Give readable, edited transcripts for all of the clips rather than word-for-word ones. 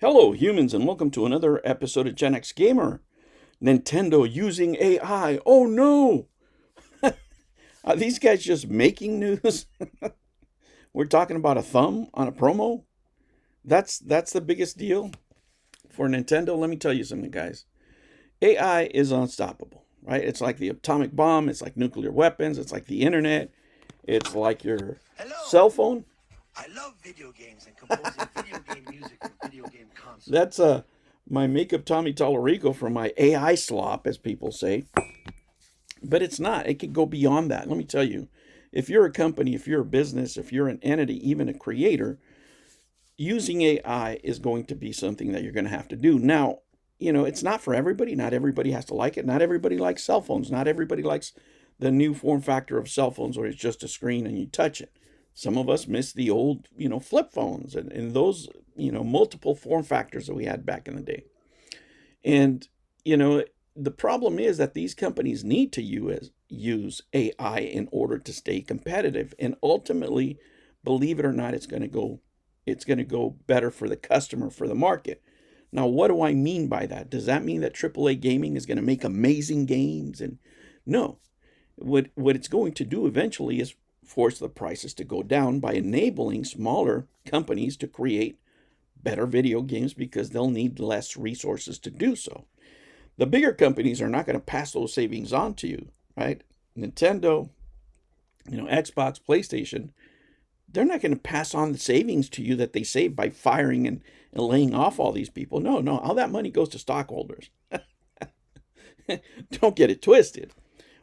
Hello, humans, and welcome to another episode of Gen X Gamer. Nintendo using AI. Oh no! Are these guys just making news? We're talking about a thumb on a promo? That's the biggest deal for Nintendo. Let me tell you something, guys. AI is unstoppable, right? It's like the atomic bomb, it's like nuclear weapons, it's like the internet, it's like your Hello. cell phone. I love video games and composing video game music for video game consoles. That's my makeup Tommy Tallarico from my AI slop, as people say. But it's not. It could go beyond that. Let me tell you, if you're a company, if you're a business, if you're an entity, even a creator, using AI is going to be something that you're going to have to do. Now, it's not for everybody. Not everybody has to like it. Not everybody likes cell phones. Not everybody likes the new form factor of cell phones where it's just a screen and you touch it. Some of us miss the old, flip phones and those, multiple form factors that we had back in the day. And, the problem is that these companies need to use AI in order to stay competitive. And ultimately, believe it or not, it's going to go better for the customer, for the market. Now, what do I mean by that? Does that mean that AAA gaming is going to make amazing games? And no, what it's going to do eventually is force the prices to go down by enabling smaller companies to create better video games because they'll need less resources to do so. The bigger companies are not going to pass those savings on to you, right? Nintendo, Xbox, PlayStation, they're not going to pass on the savings to you that they save by firing and laying off all these people. No, no, all that money goes to stockholders. Don't get it twisted.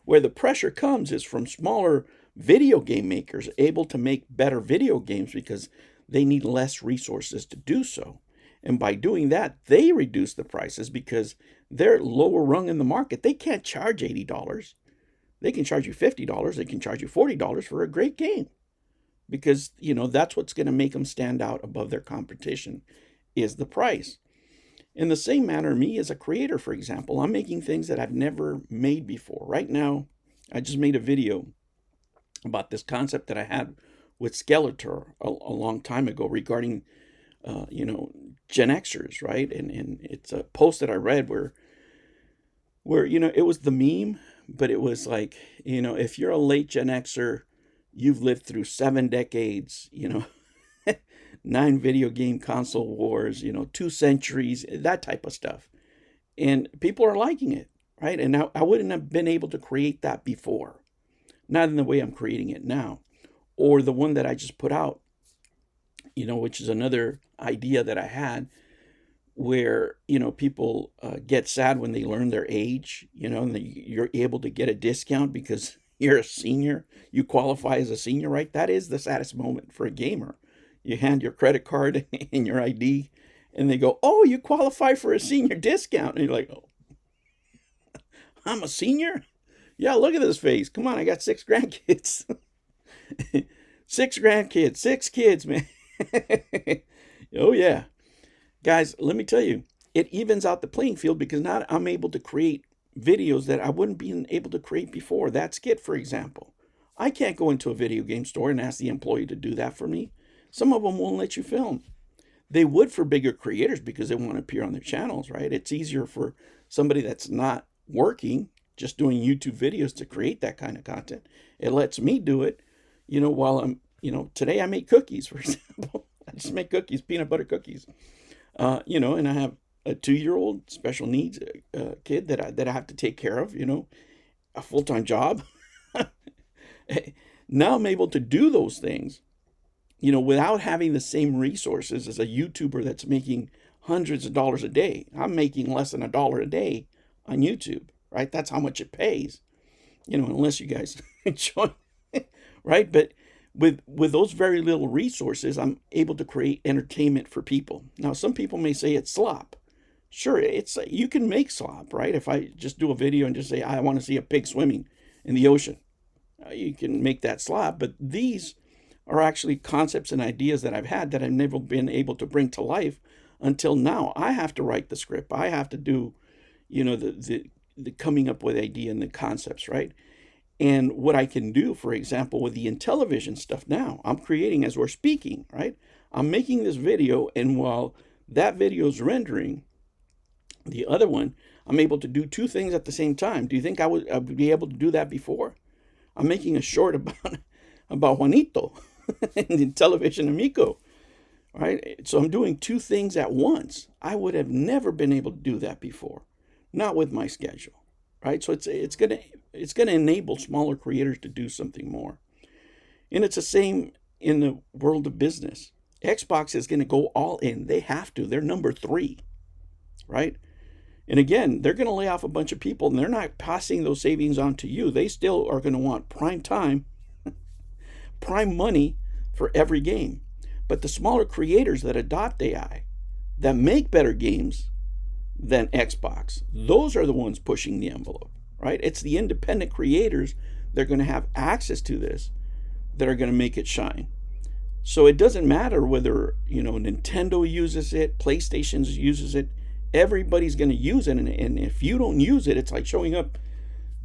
Where the pressure comes is from smaller video game makers able to make better video games because they need less resources to do so. And by doing that, they reduce the prices because they're lower rung in the market. They can't charge $80. They can charge you $50. They can charge you $40 for a great game because, that's what's going to make them stand out above their competition is the price. In the same manner, me as a creator, for example, I'm making things that I've never made before. Right now, I just made a video about this concept that I had with Skeletor a long time ago regarding, Gen Xers, right? And it's a post that I read where it was the meme, but it was like, if you're a late Gen Xer, you've lived through 7 decades, 9 video game console wars, 2 centuries, that type of stuff. And people are liking it, right? And now I wouldn't have been able to create that before. Not in the way I'm creating it now. Or the one that I just put out, which is another idea that I had where, people get sad when they learn their age, and you're able to get a discount because you're a senior, you qualify as a senior, right? That is the saddest moment for a gamer. You hand your credit card and your ID, and they go, "Oh, you qualify for a senior discount." And you're like, "Oh, I'm a senior? Yeah, look at this face. Come on, I got 6 grandkids." 6 grandkids, 6 kids, man. Oh, yeah. Guys, let me tell you, it evens out the playing field because now I'm able to create videos that I wouldn't be able to create before. That skit, for example. I can't go into a video game store and ask the employee to do that for me. Some of them won't let you film. They would for bigger creators because they want to appear on their channels, right? It's easier for somebody that's not working, just doing YouTube videos to create that kind of content. It lets me do it, while I'm, today I make cookies, for example. I just make cookies, peanut butter cookies. And I have a 2-year-old special needs kid that I have to take care of, a full-time job. Now I'm able to do those things, without having the same resources as a YouTuber that's making hundreds of dollars a day. I'm making less than $1 a day on YouTube, right? That's how much it pays, unless you guys join, right? But with those very little resources, I'm able to create entertainment for people. Now, some people may say it's slop. Sure, you can make slop, right? If I just do a video and just say I want to see a pig swimming in the ocean, you can make that slop. But these are actually concepts and ideas that I've had that I've never been able to bring to life until now. I have to write the script. I have to do, the coming up with idea and the concepts, right? And what I can do, for example, with the Intellivision stuff now, I'm creating as we're speaking, right? I'm making this video, and while That video is rendering. The other one, I'm able to do two things at the same time. Do you think I would be able to do that before? I'm making a short about Juanito in Television Amigo, right? So I'm doing two things at once. I would have never been able to do that before, not with my schedule, right? So it's gonna enable smaller creators to do something more, and it's the same in the world of business. Xbox is gonna go all in. They have to. They're number three, right? And again, they're going to lay off a bunch of people, and they're not passing those savings on to you. They still are going to want prime time, prime money for every game. But the smaller creators that adopt AI, that make better games than Xbox, those are the ones pushing the envelope, right? It's the independent creators that are going to have access to this that are going to make it shine. So it doesn't matter whether, Nintendo uses it, PlayStation uses it. Everybody's going to use it, and if you don't use it, it's like showing up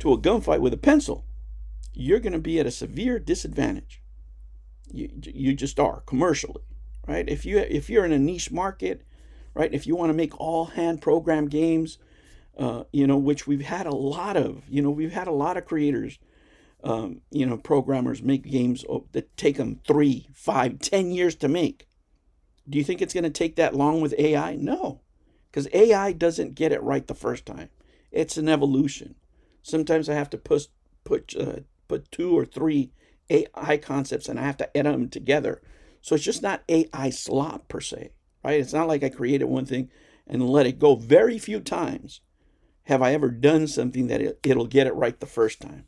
to a gunfight with a pencil. You're going to be at a severe disadvantage. You just are commercially, right? If you're in a niche market, right? If you want to make all hand program games, which we've had a lot of, we've had a lot of creators, programmers make games that take them 3, 5, 10 years to make. Do you think it's going to take that long with AI? No. Because AI doesn't get it right the first time. It's an evolution. Sometimes I have to put 2 or 3 AI concepts and I have to edit them together. So it's just not AI slop per se, right? It's not like I created one thing and let it go. Very few times have I ever done something that it'll get it right the first time.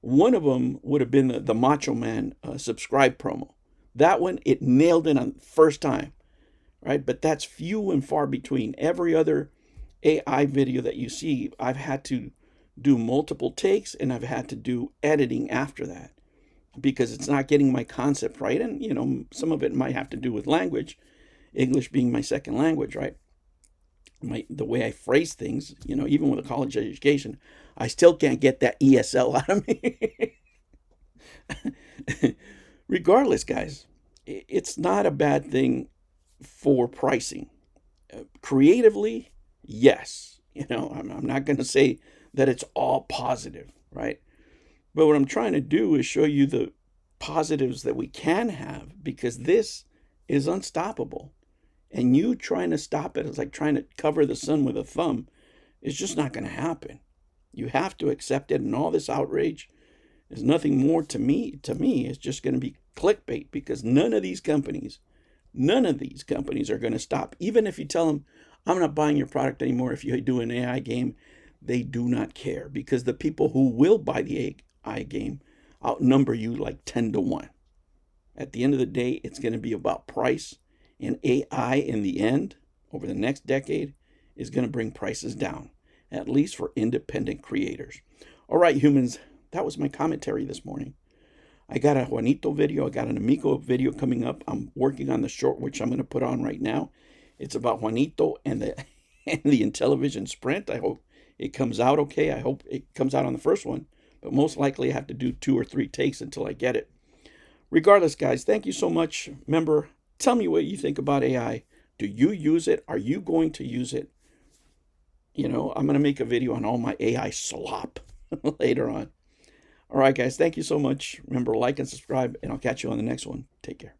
One of them would have been the Macho Man subscribe promo. That one, it nailed it on the first time. Right? But that's few and far between. Every other AI video that you see, I've had to do multiple takes and I've had to do editing after that because it's not getting my concept right. And, some of it might have to do with language, English being my second language, right? The way I phrase things, even with a college education, I still can't get that ESL out of me. Regardless, guys, it's not a bad thing for pricing. Creatively, yes. I'm not going to say that it's all positive, right? But what I'm trying to do is show you the positives that we can have because this is unstoppable. And you trying to stop it is like trying to cover the sun with a thumb. It's just not going to happen. You have to accept it, and all this outrage is nothing more to me. It's just going to be clickbait because none of these companies are going to stop. Even if you tell them, I'm not buying your product anymore if you do an AI game, they do not care because the people who will buy the AI game outnumber you like 10 to 1. At the end of the day, it's going to be about price, and AI in the end, over the next decade, is going to bring prices down, at least for independent creators. All right, humans, that was my commentary this morning. I got a Juanito video. I got an Amigo video coming up. I'm working on the short, which I'm going to put on right now. It's about Juanito and the Intellivision Sprint. I hope it comes out okay. I hope it comes out on the first one. But most likely I have to do 2 or 3 takes until I get it. Regardless, guys, thank you so much. Remember, tell me what you think about AI. Do you use it? Are you going to use it? I'm going to make a video on all my AI slop later on. All right, guys, thank you so much. Remember, like and subscribe, and I'll catch you on the next one. Take care.